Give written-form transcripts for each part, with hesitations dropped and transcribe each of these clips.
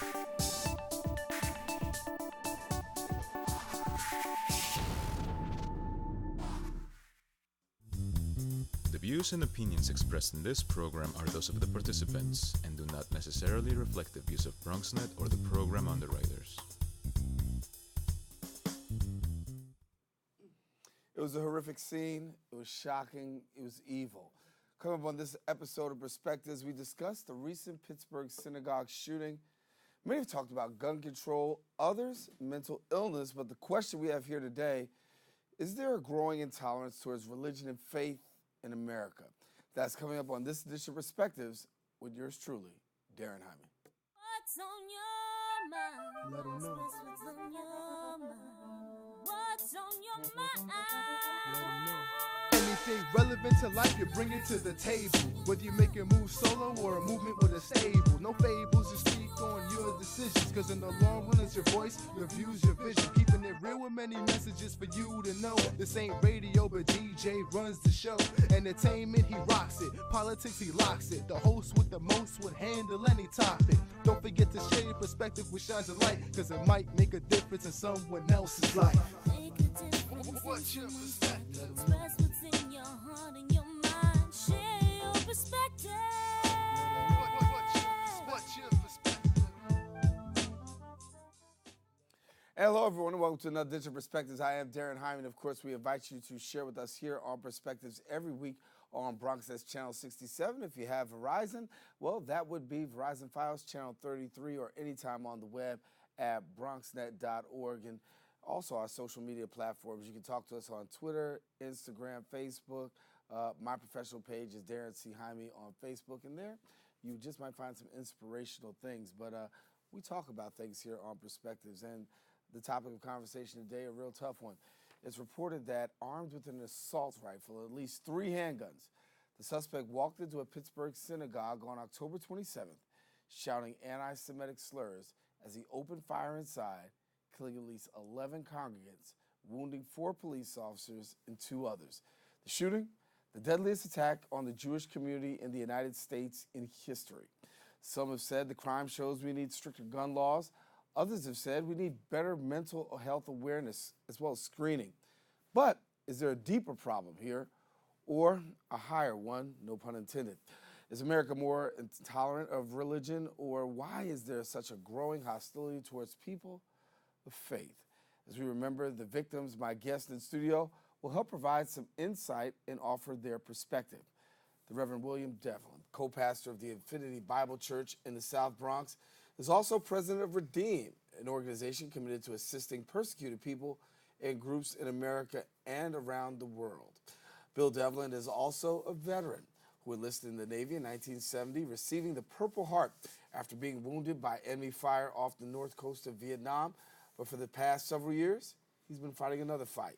The views and opinions expressed in this program are those of the participants and do not necessarily reflect the views of BronxNet or the program underwriters. It was a horrific scene. It was shocking. It was evil. Coming up on this episode of Perspectives, we discussed the recent Pittsburgh Synagogue shooting. Many have talked about gun control, others mental illness, but the question we have here today, is there a growing intolerance towards religion and faith in America? That's coming up on this edition of Perspectives with yours truly, Daren Jaime. What's on your mind? Let 'em know. What's on your mind? What's on your mind? Let 'em know. Anything relevant to life, you bring it to the table. Whether you make a move solo or a movement with a stable. No fables, you speak on your decisions. Cause in the long run, it's your voice, your views, your vision. Keeping it real with many messages for you to know. This ain't radio, but DJ runs the show. Entertainment, he rocks it. Politics, he locks it. The host with the most would handle any topic. Don't forget to share your perspective which shines a light. Cause it might make a difference in someone else's life. Make a difference. What's your perspective? Express what's in your heart and your mind. Share your perspective. What's your perspective? Hello, everyone, and welcome to another edition of Perspectives. I am Daren Jaime, and of course, we invite you to share with us here on Perspectives every week on BronxNet's Channel 67. If you have Verizon, well, that would be Verizon Fios Channel 33, or anytime on the web at bronxnet.org. And also our social media platforms. You can talk to us on Twitter, Instagram, Facebook. My professional page is Daren C. Jaime on Facebook, and there you just might find some inspirational things. But we talk about things here on Perspectives, and the topic of conversation today, a real tough one. It's reported that armed with an assault rifle, at least 3 handguns, the suspect walked into a Pittsburgh synagogue on October 27th, shouting anti-Semitic slurs as he opened fire inside, killing at least 11 congregants, wounding 4 police officers and 2 others. The shooting, the deadliest attack on the Jewish community in the United States in history. Some have said the crime shows we need stricter gun laws. Others have said we need better mental health awareness as well as screening. But is there a deeper problem here, or a higher one, no pun intended? Is America more intolerant of religion, or why is there such a growing hostility towards people of faith? As we remember the victims, my guest in studio will help provide some insight and offer their perspective. The Reverend William Devlin, co-pastor of the Infinity Bible Church in the South Bronx, is also president of Redeem, an organization committed to assisting persecuted people and groups in America and around the world. Bill Devlin is also a veteran who enlisted in the Navy in 1970, receiving the Purple Heart after being wounded by enemy fire off the north coast of Vietnam. But for the past several years, he's been fighting another fight,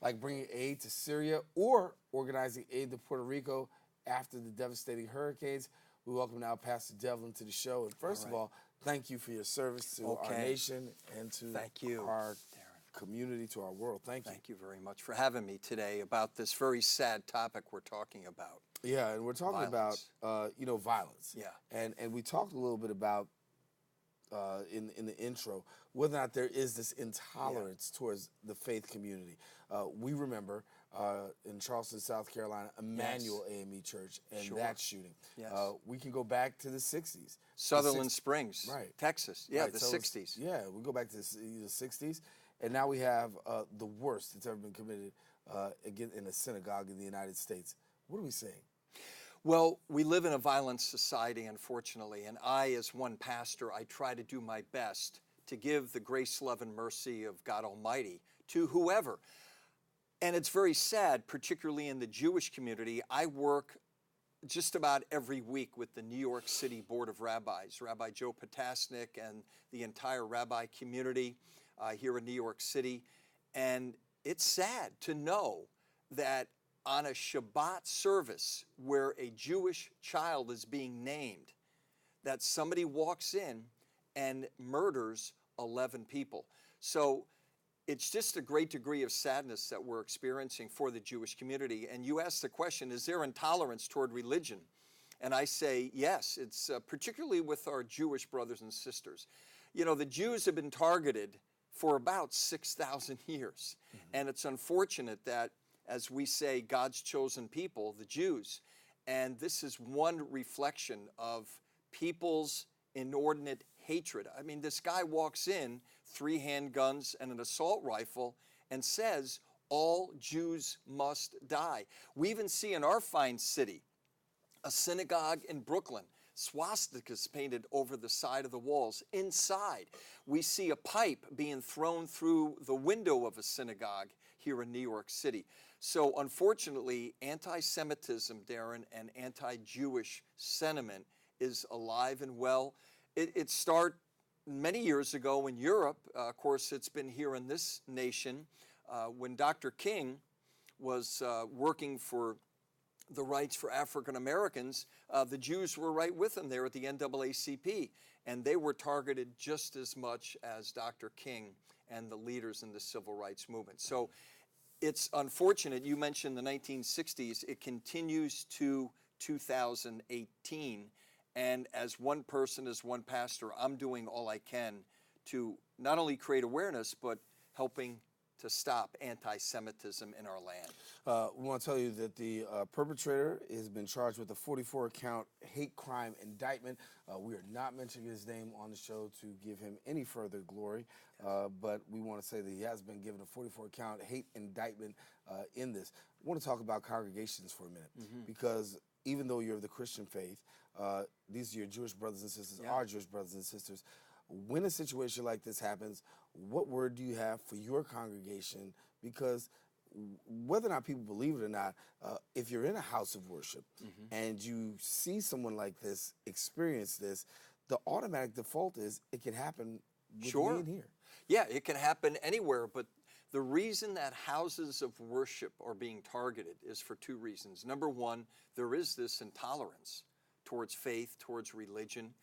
like bringing aid to Syria or organizing aid to Puerto Rico after the devastating hurricanes. We welcome now Pastor Devlin to the show. And first of all, thank you for your service to our nation and to our community, to our world. Thank you. Thank you very much for having me today about this very sad topic we're talking about. Yeah, and we're talking Violence. about, violence. Yeah. And we talked a little bit about, in the intro, whether or not there is this intolerance towards the faith community. We remember in Charleston, South Carolina, Emmanuel AME Church and that shooting. Yes. We can go back to the 60s. Sutherland Springs, right. Texas. Yeah, Right, the so 60s. Yeah, we go back to the 60s, and now we have the worst that's ever been committed again in a synagogue in the United States. What are we saying? Well, we live in a violent society, unfortunately, and I, as one pastor, I try to do my best to give the grace, love, and mercy of God Almighty to whoever. And it's very sad, particularly in the Jewish community. I work just about every week with the New York City Board of Rabbis, Rabbi Joe Potasnik and the entire rabbi community here in New York City. And it's sad to know that on a Shabbat service where a Jewish child is being named, that somebody walks in and murders 11 people. So it's just a great degree of sadness that we're experiencing for the Jewish community. And you asked the question, is there intolerance toward religion? And I say, yes, it's particularly with our Jewish brothers and sisters. You know, the Jews have been targeted for about 6,000 years. And it's unfortunate that, as we say, God's chosen people, the Jews, and this is one reflection of people's inordinate hatred. I mean, this guy walks in, 3 handguns and an assault rifle, and says, all Jews must die. We even see in our fine city, a synagogue in Brooklyn, swastikas painted over the side of the walls. Inside, we see a pipe being thrown through the window of a synagogue here in New York City. So unfortunately, anti-Semitism, Daren, and anti-Jewish sentiment is alive and well. It started many years ago in Europe. Of course, it's been here in this nation. When Dr. King was working for the rights for African Americans, the Jews were right with him there at the NAACP, and they were targeted just as much as Dr. King and the leaders in the civil rights movement. So it's unfortunate. You mentioned the 1960s. It continues to 2018, and as one person, as one pastor, I'm doing all I can to not only create awareness, but helping to stop anti-Semitism in our land. We want to tell you that the perpetrator has been charged with a 44-count hate crime indictment. We are not mentioning his name on the show to give him any further glory, but we want to say that he has been given a 44-count hate indictment in this. I want to talk about congregations for a minute, because even though you're of the Christian faith, these are your Jewish brothers and sisters, our Jewish brothers and sisters. When a situation like this happens, what word do you have for your congregation? Because whether or not people believe it or not, if you're in a house of worship and you see someone like this experience this, the automatic default is it can happen with me in here. Yeah, it can happen anywhere, but the reason that houses of worship are being targeted is for 2 reasons. Number one, there is this intolerance towards faith, towards religion,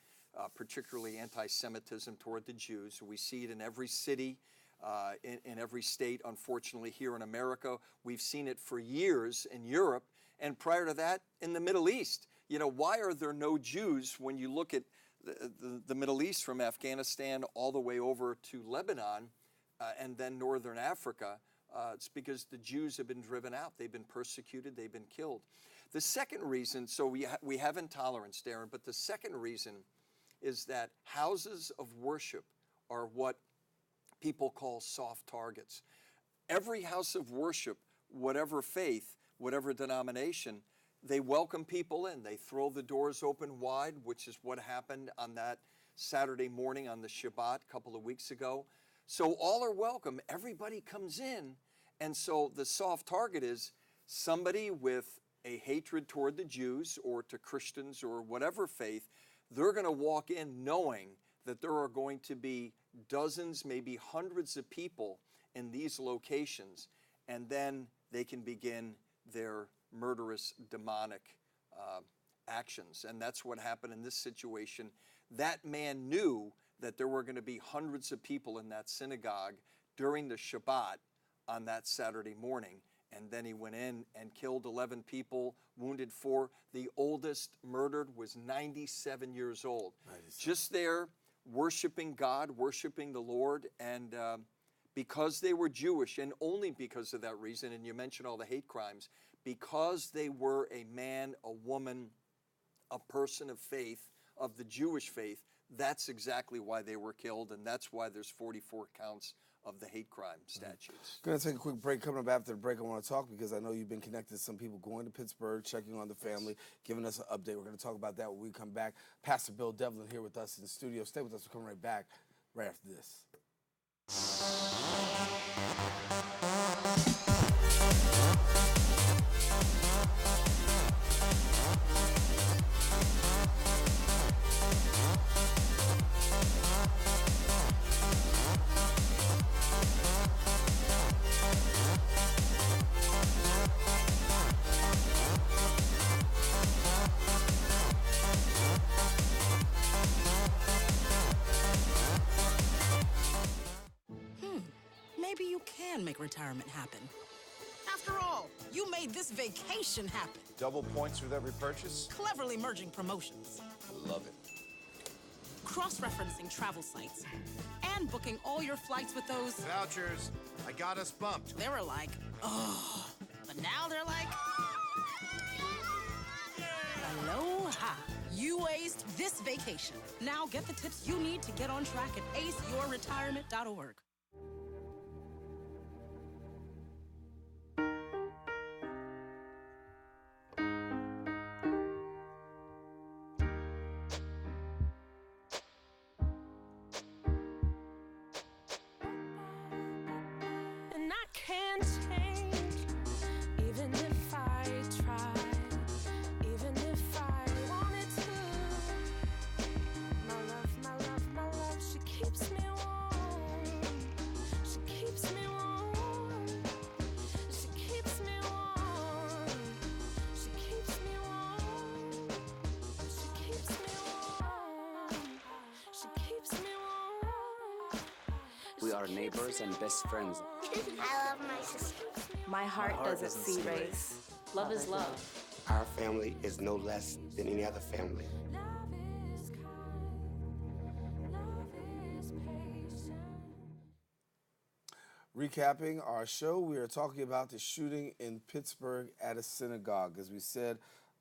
particularly anti-Semitism toward the Jews. We see it in every city, in every state. Unfortunately, here in America, we've seen it for years in Europe, and prior to that, in the Middle East. You know, why are there no Jews when you look at the Middle East, from Afghanistan all the way over to Lebanon and then Northern Africa? It's because the Jews have been driven out. They've been persecuted. They've been killed. The second reason, so we have intolerance, Daren, but the second reason is that houses of worship are what people call soft targets. Every house of worship, whatever faith, whatever denomination, they welcome people in. They throw the doors open wide, which is what happened on that Saturday morning on the Shabbat a couple of weeks ago. So all are welcome. Everybody comes in. And so the soft target is somebody with a hatred toward the Jews or to Christians or whatever faith. They're going to walk in knowing that there are going to be dozens, maybe hundreds of people in these locations, and then they can begin their murderous, demonic actions. And that's what happened in this situation. That man knew that there were going to be hundreds of people in that synagogue during the Shabbat on that Saturday morning. And then he went in and killed 11 people, wounded 4. The oldest murdered was 97 years old. Just there, worshiping God, worshiping the Lord. And because they were Jewish, and only because of that reason, and you mentioned all the hate crimes, because they were a man, a woman, a person of faith, of the Jewish faith, that's exactly why they were killed, and that's why there's 44 counts of the hate crime statutes. Going to take a quick break. Coming up after the break, I want to talk because I know you've been connected to some people going to Pittsburgh, checking on the family, giving us an update. We're going to talk about that when we come back. Pastor Bill Devlin here with us in the studio. Stay with us. We'll come right back right after this. Maybe you can make retirement happen. After all, you made this vacation happen. Double points with every purchase? Cleverly merging promotions. Love it. Cross-referencing travel sites. And booking all your flights with those... Vouchers. I got us bumped. They were like, oh. But now they're like... Aloha. You aced this vacation. Now get the tips you need to get on track at aceyourretirement.org. And I can't change, even if I tried, even if I wanted to. My love, she keeps me warm. She keeps me warm. She keeps me warm. She keeps me warm. She keeps me warm. She keeps me warm. We are neighbors and best friends. I love my sister. My heart doesn't see race. Love is love. Our family is no less than any other family. Love is kind. Love is patient. Recapping our show, we are talking about the shooting in Pittsburgh at a synagogue. As we said,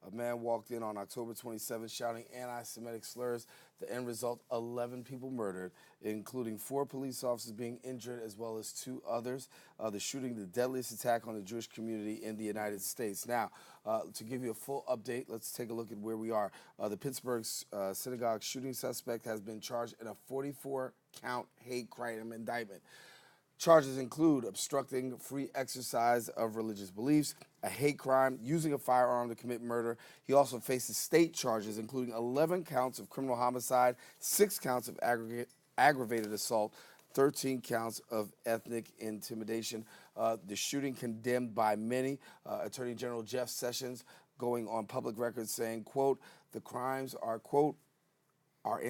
a man walked in on October 27th shouting anti-Semitic slurs. The end result, 11 people murdered, including 4 police officers being injured as well as 2 others. The shooting, the deadliest attack on the Jewish community in the United States. Now, to give you a full update, let's take a look at where we are. The Pittsburgh Synagogue shooting suspect has been charged in a 44-count hate crime indictment. Charges include obstructing free exercise of religious beliefs, a hate crime, using a firearm to commit murder. He also faces state charges, including 11 counts of criminal homicide, 6 counts of aggravated assault, 13 counts of ethnic intimidation. The shooting condemned by many. Attorney General Jeff Sessions going on public record saying, quote, the crimes are, quote, are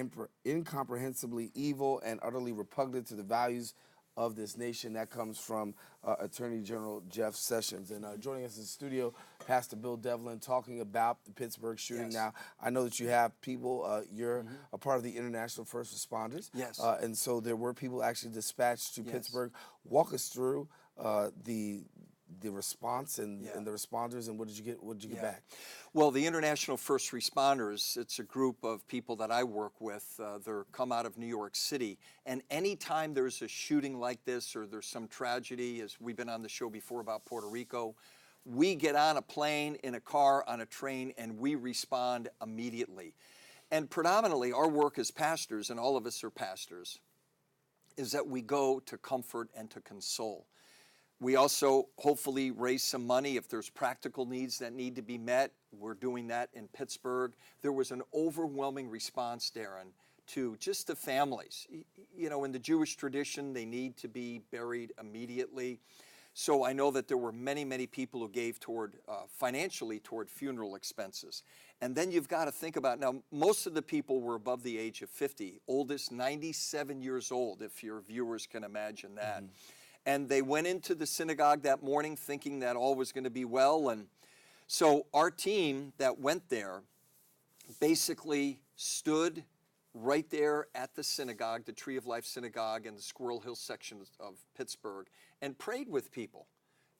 incomprehensibly evil and utterly repugnant to the values of this nation. That comes from Attorney General Jeff Sessions. And joining us in the studio, Pastor Bill Devlin, talking about the Pittsburgh shooting. Yes. Now, I know that you have people, you're a part of the International First Responders. Yes. And so there were people actually dispatched to Yes. Pittsburgh. Walk us through the response and the responders, and what did you get back? Well, the International First Responders, it's a group of people that I work with. They're come out of New York City. And anytime there's a shooting like this or there's some tragedy, as we've been on the show before about Puerto Rico, we get on a plane, in a car, on a train, and we respond immediately. And predominantly, our work as pastors, and all of us are pastors, is that we go to comfort and to console. We also hopefully raise some money if there's practical needs that need to be met. We're doing that in Pittsburgh. There was an overwhelming response, Daren, to just the families. You know, in the Jewish tradition, they need to be buried immediately. So I know that there were many, many people who gave toward financially toward funeral expenses. And then you've got to think about, now, most of the people were above the age of 50, oldest 97 years old, if your viewers can imagine that. And they went into the synagogue that morning thinking that all was going to be well. And so our team that went there basically stood right there at the synagogue, the Tree of Life Synagogue in the Squirrel Hill section of Pittsburgh, and prayed with people.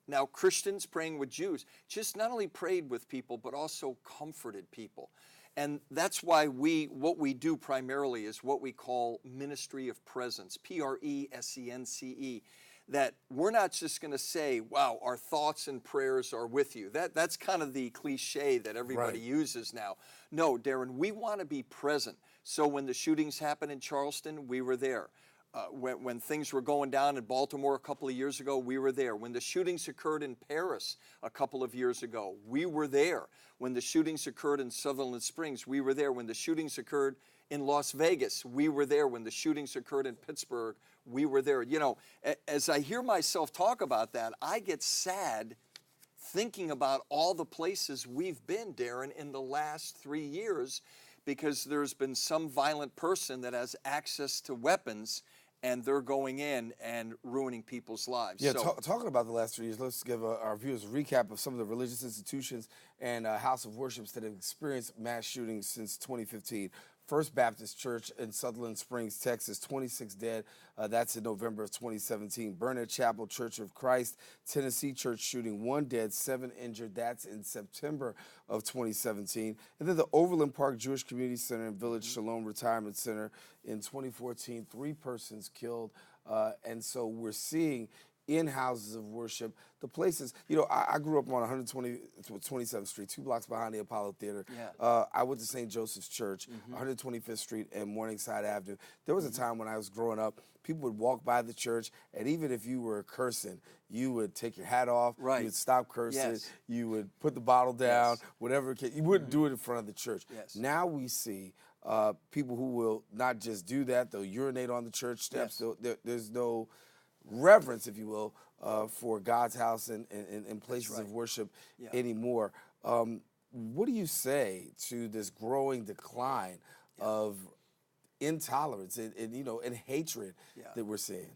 Now, Christians praying with Jews, just not only prayed with people, but also comforted people. And that's why what we do primarily is what we call ministry of presence, P-R-E-S-E-N-C-E. That we're not just going to say, wow, our thoughts and prayers are with you. That's kind of the cliche that everybody uses now. No, Daren, we want to be present. So when the shootings happened in Charleston, we were there. When things were going down in Baltimore a couple of years ago, we were there. When the shootings occurred in Paris a couple of years ago, we were there. When the shootings occurred in Sutherland Springs, we were there. When the shootings occurred in Las Vegas, we were there. When the shootings occurred in Pittsburgh, we were there. You know, as I hear myself talk about that, I get sad thinking about all the places we've been, Daren, in the last 3 years, because there's been some violent person that has access to weapons and they're going in and ruining people's lives. Yeah, So, talking about the last 3 years, let's give our viewers a recap of some of the religious institutions and house of worships that have experienced mass shootings since 2015. First Baptist Church in Sutherland Springs, Texas, 26 dead. That's in November of 2017. Burnett Chapel Church of Christ, Tennessee church shooting, 1 dead, 7 injured. That's in September of 2017. And then the Overland Park Jewish Community Center and Village Shalom Retirement Center in 2014, 3 persons killed. And so we're seeing in houses of worship, the places, I grew up on 27th Street, 2 blocks behind the Apollo Theater. Yeah. I went to St. Joseph's Church, 125th Street and Morningside Avenue. There was a time when I was growing up, people would walk by the church, and even if you were cursing, you would take your hat off, Right. you would stop cursing, Yes. you would put the bottle down, Yes. whatever. You wouldn't do it in front of the church. Yes. Now we see people who will not just do that, they'll urinate on the church steps. Yes. There's no reverence, if you will, for God's house and places of worship anymore. What do you say to this growing decline of intolerance and hatred that we're seeing?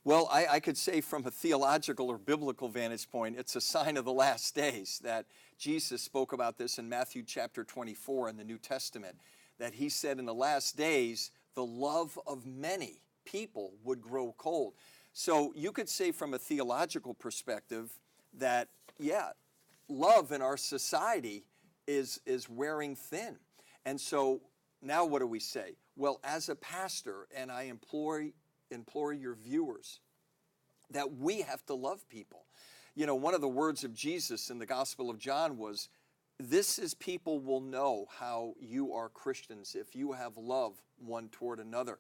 Well, I could say from a theological or biblical vantage point, it's a sign of the last days that Jesus spoke about this in Matthew chapter 24 in the New Testament, that he said in the last days, the love of many people would grow cold. So you could say from a theological perspective that, love in our society is wearing thin. And so now what do we say? Well, as a pastor, and I implore your viewers, that we have to love people. One of the words of Jesus in the Gospel of John was, this is people will know how you are Christians if you have love one toward another.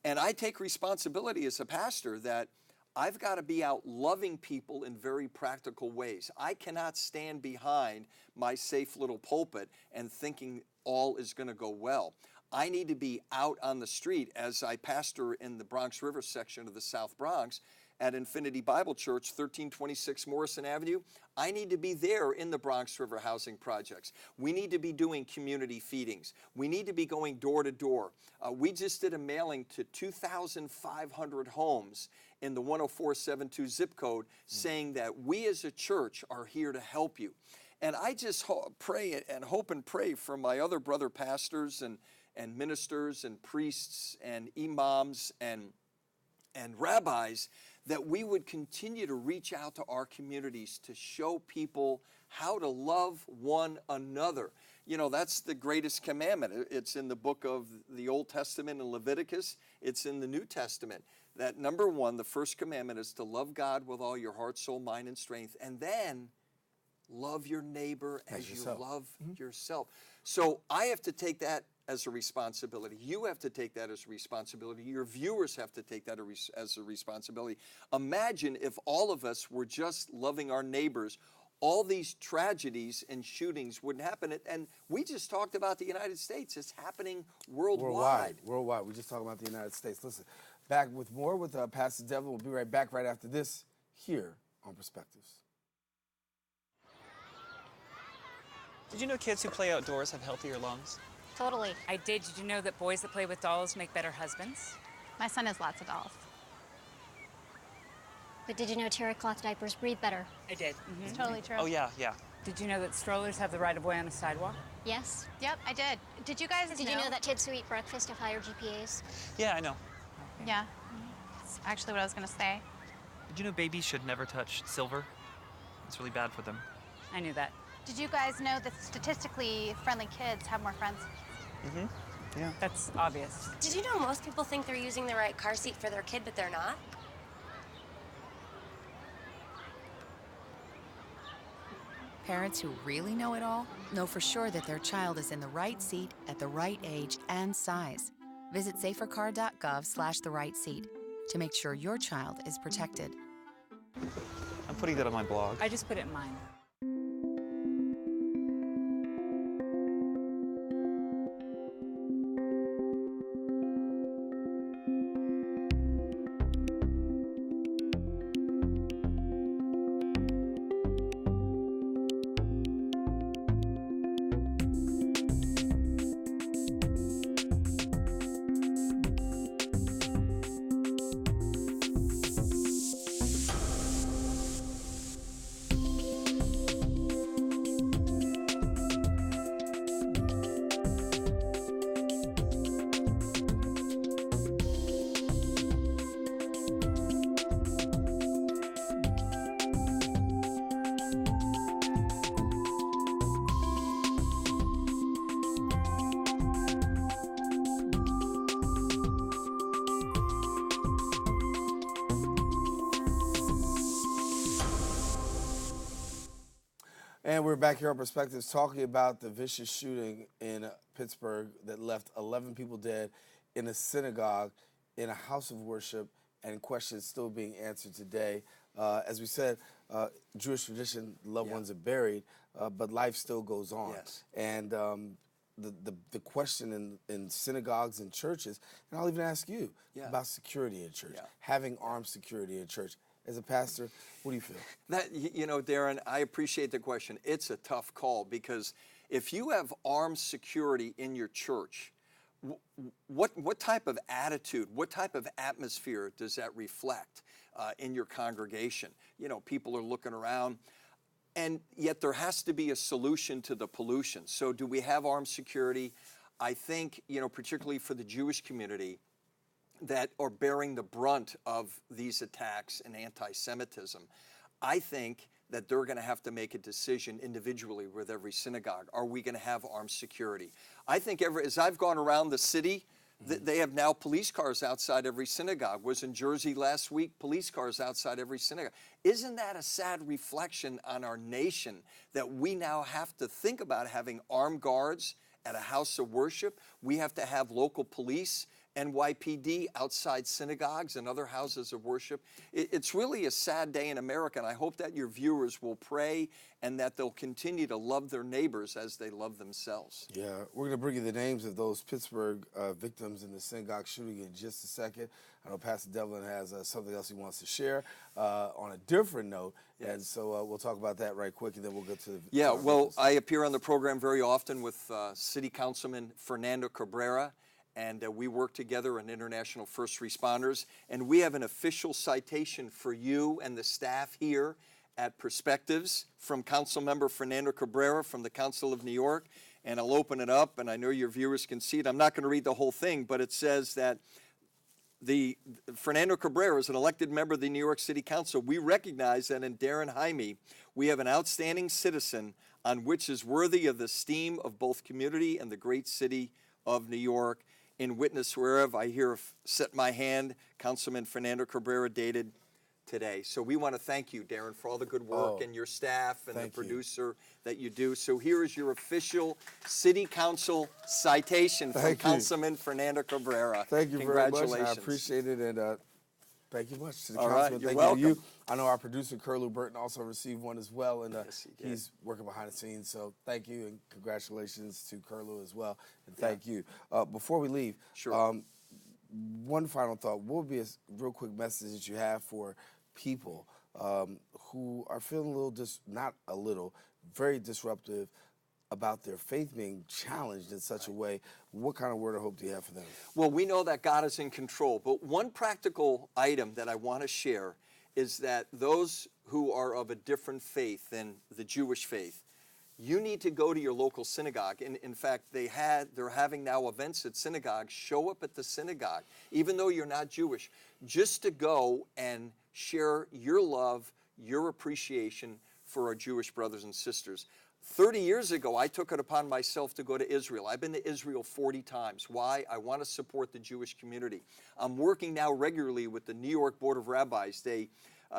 And I take responsibility as a pastor that I've got to be out loving people in very practical ways. I cannot stand behind my safe little pulpit and thinking all is going to go well. I need to be out on the street as I pastor in the Bronx River section of the South Bronx at Infinity Bible Church, 1326 Morrison Avenue. I need to be there in the Bronx River housing projects. We need to be doing community feedings. We need to be going door to door. We just did a mailing to 2,500 homes in the 10472 zip code saying that we as a church are here to help you. And I just pray and hope and pray for my other brother pastors and ministers and priests and imams and rabbis that we would continue to reach out to our communities to show people how to love one another. That's the greatest commandment. It's in the book of the Old Testament in Leviticus. It's in the New Testament. That number 1, the first commandment is to love God with all your heart, soul, mind, and strength, and then love your neighbor as you love yourself. So I have to take that as a responsibility. You have to take that as a responsibility. Your viewers have to take that as a responsibility. Imagine if all of us were just loving our neighbors, all these tragedies and shootings wouldn't happen. And we just talked about the United States. It's happening worldwide. Worldwide. We just talking about the United States. Listen, back with more with Pastor Devlin. We'll be right back right after this here on Perspectives. Did you know kids who play outdoors have healthier lungs? Totally. I did. Did you know that boys that play with dolls make better husbands? My son has lots of dolls. But did you know terry cloth diapers breathe better? I did. It's totally true. Oh, yeah. Did you know that strollers have the right of way on a sidewalk? Yes. Yep, I did. Did you guys Did you know that kids who eat breakfast have higher GPAs? Yeah, I know. Okay. Yeah. That's actually what I was going to say. Did you know babies should never touch silver? It's really bad for them. I knew that. Did you guys know that statistically friendly kids have more friends? Yeah. That's obvious. Did you know most people think they're using the right car seat for their kid, but they're not? Parents who really know it all know for sure that their child is in the right seat at the right age and size. Visit safercar.gov/the right seat to make sure your child is protected. I'm putting that on my blog. I just put it in mine. And we're back here on Perspectives talking about the vicious shooting in Pittsburgh that left 11 people dead in a synagogue, in a house of worship, and questions still being answered today. As we said, Jewish tradition, loved ones are buried, but life still goes on. Yes. And the question in synagogues and churches, and I'll even ask you about security in church, having armed security in church. As a pastor, what do you feel? That, you know, Daren, I appreciate the question. It's a tough call because if you have armed security in your church, what type of attitude, what type of atmosphere does that reflect in your congregation? You know, people are looking around, and yet there has to be a solution to the pollution. So do we have armed security? I think, you know, particularly for the Jewish community, that are bearing the brunt of these attacks and anti-Semitism, I think that they're going to have to make a decision individually with every synagogue. Are we going to have armed security? I think as I've gone around the city, they have now police cars outside every synagogue. Was in Jersey last week, police cars outside every synagogue. Isn't that a sad reflection on our nation that we now have to think about having armed guards at a house of worship? We have to have local police, NYPD, outside synagogues and other houses of worship. It's really a sad day in America, and I hope that your viewers will pray and that they'll continue to love their neighbors as they love themselves. Yeah, we're going to bring you the names of those Pittsburgh victims in the synagogue shooting in just a second. I know Pastor Devlin has something else he wants to share on a different note, and so we'll talk about that right quick, and then we'll get to the well, I appear on the program very often with City Councilman Fernando Cabrera, and we work together in International First Responders, and we have an official citation for you and the staff here at Perspectives from Councilmember Fernando Cabrera from the Council of New York, and I'll open it up, and I know your viewers can see it. I'm not going to read the whole thing, but it says that Fernando Cabrera is an elected member of the New York City Council. We recognize that in Daren Jaime, we have an outstanding citizen on which is worthy of the esteem of both community and the great city of New York. In witness whereof I here set my hand, Councilman Fernando Cabrera, dated today. So we want to thank you, Daren, for all the good work and your staff and the producer that you do. So here is your official City Council citation from Councilman Fernando Cabrera. Thank you very much. I appreciate it, and thank you much to the councilman. Right, you're thank welcome. you to you. I know our producer, Curlew Burton, also received one as well, and he's working behind the scenes. So thank you, and congratulations to Curlew as well, and thank you. Before we leave, one final thought. What would be a real quick message that you have for people who are feeling a little, not a little, very disruptive about their faith being challenged in such a way? What kind of word of hope do you have for them? Well, we know that God is in control, but one practical item that I want to share is that those who are of a different faith than the Jewish faith, you need to go to your local synagogue. In fact, they're having now events at synagogues. Show up at the synagogue, even though you're not Jewish, just to go and share your love, your appreciation for our Jewish brothers and sisters. 30 years ago, I took it upon myself to go to Israel. I've been to Israel 40 times. Why? I want to support the Jewish community. I'm working now regularly with the New York Board of Rabbis. They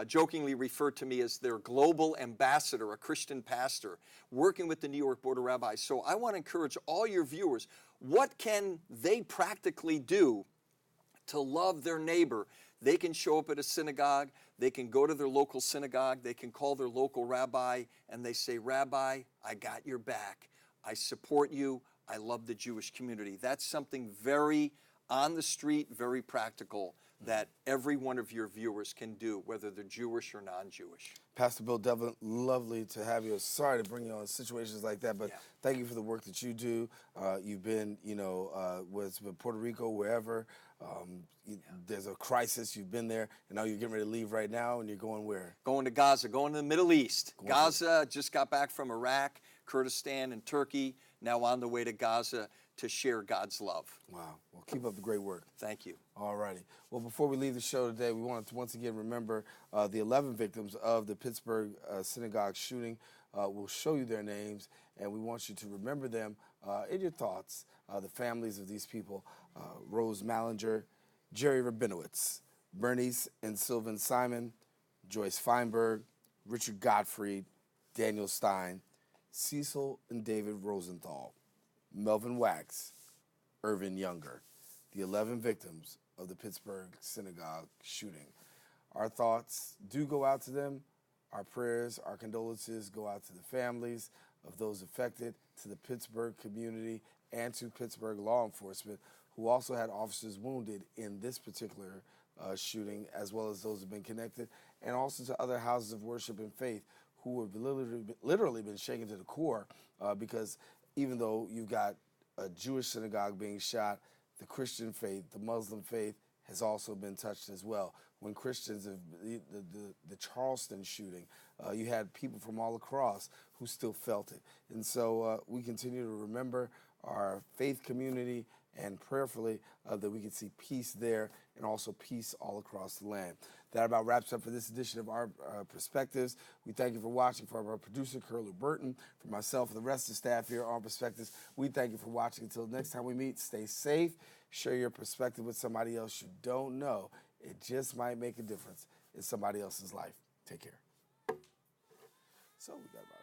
jokingly refer to me as their global ambassador, a Christian pastor, working with the New York Board of Rabbis. So I want to encourage all your viewers, what can they practically do to love their neighbor? They can show up at a synagogue, they can go to their local synagogue, they can call their local rabbi, and they say, Rabbi, I got your back. I support you. I love the Jewish community. That's something very on the street, very practical that every one of your viewers can do, whether they're Jewish or non-Jewish. Pastor Bill Devlin, lovely to have you. Sorry to bring you on situations like that, but thank you for the work that you do. You've been, whether it's been Puerto Rico, wherever, there's a crisis, you've been there, and now you're getting ready to leave right now, and you're going where? Going to Gaza, going to the Middle East. Gaza, just got back from Iraq, Kurdistan, and Turkey, now on the way to Gaza to share God's love. Wow. Well, keep up the great work. Thank you. All righty. Well, before we leave the show today, we want to once again remember the 11 victims of the Pittsburgh Synagogue shooting. We'll show you their names, and we want you to remember them in your thoughts, the families of these people: Rose Mallinger, Jerry Rabinowitz, Bernice and Sylvan Simon, Joyce Feinberg, Richard Gottfried, Daniel Stein, Cecil and David Rosenthal, Melvin Wax, Irvin Younger, the 11 victims of the Pittsburgh Synagogue shooting. Our thoughts do go out to them. Our prayers, our condolences go out to the families of those affected, to the Pittsburgh community, and to Pittsburgh law enforcement, who also had officers wounded in this particular shooting, as well as those who have been connected, and also to other houses of worship and faith who have literally been shaken to the core because even though you've got a Jewish synagogue being shot, the Christian faith, the Muslim faith has also been touched as well. When Christians, the Charleston shooting, you had people from all across who still felt it. And so we continue to remember our faith community and prayerfully that we can see peace there and also peace all across the land. That about wraps up for this edition of Our Perspectives. We thank you for watching. For our producer, Curlew Burton, for myself and the rest of the staff here on Perspectives, we thank you for watching. Until next time we meet, stay safe. Share your perspective with somebody else you don't know. It just might make a difference in somebody else's life. Take care. So we got about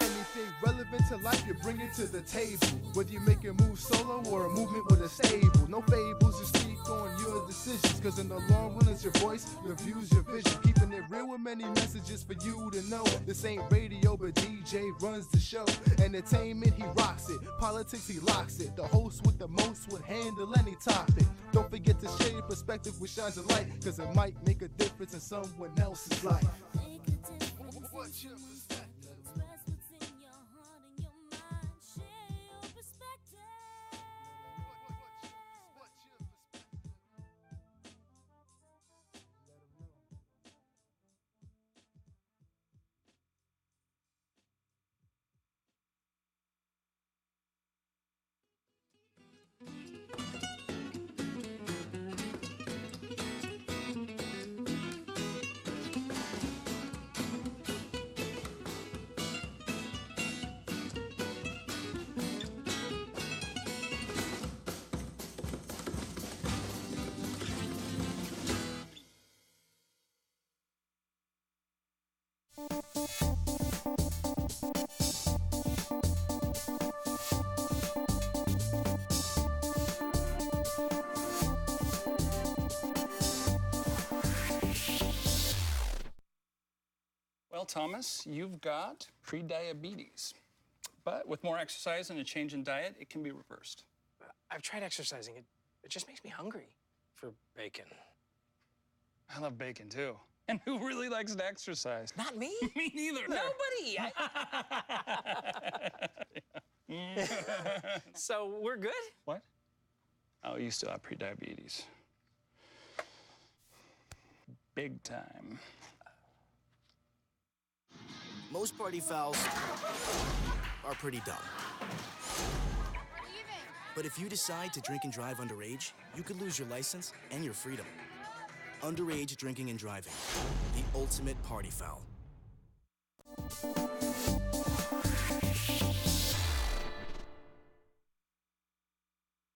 anything relevant to life, you bring it to the table. Whether you make a move solo or a movement with a stable. No fables, you speak on your decisions. Cause in the long run, it's your voice, your views, your vision. Keeping it real with many messages for you to know. This ain't radio, but DJ runs the show. Entertainment, he rocks it. Politics, he locks it. The host with the most would handle any topic. Don't forget to share your perspective which shines a light. Cause it might make a difference in someone else's life. What's your perspective? Well, Thomas, you've got pre-diabetes. But with more exercise and a change in diet, it can be reversed. I've tried exercising. It just makes me hungry for bacon. I love bacon, too. And who really likes to exercise? Not me. Me neither. Nobody. So we're good? What? Oh, you still have pre-diabetes. Big time. Most party fouls are pretty dumb. But if you decide to drink and drive underage, you could lose your license and your freedom. Underage drinking and driving, the ultimate party foul.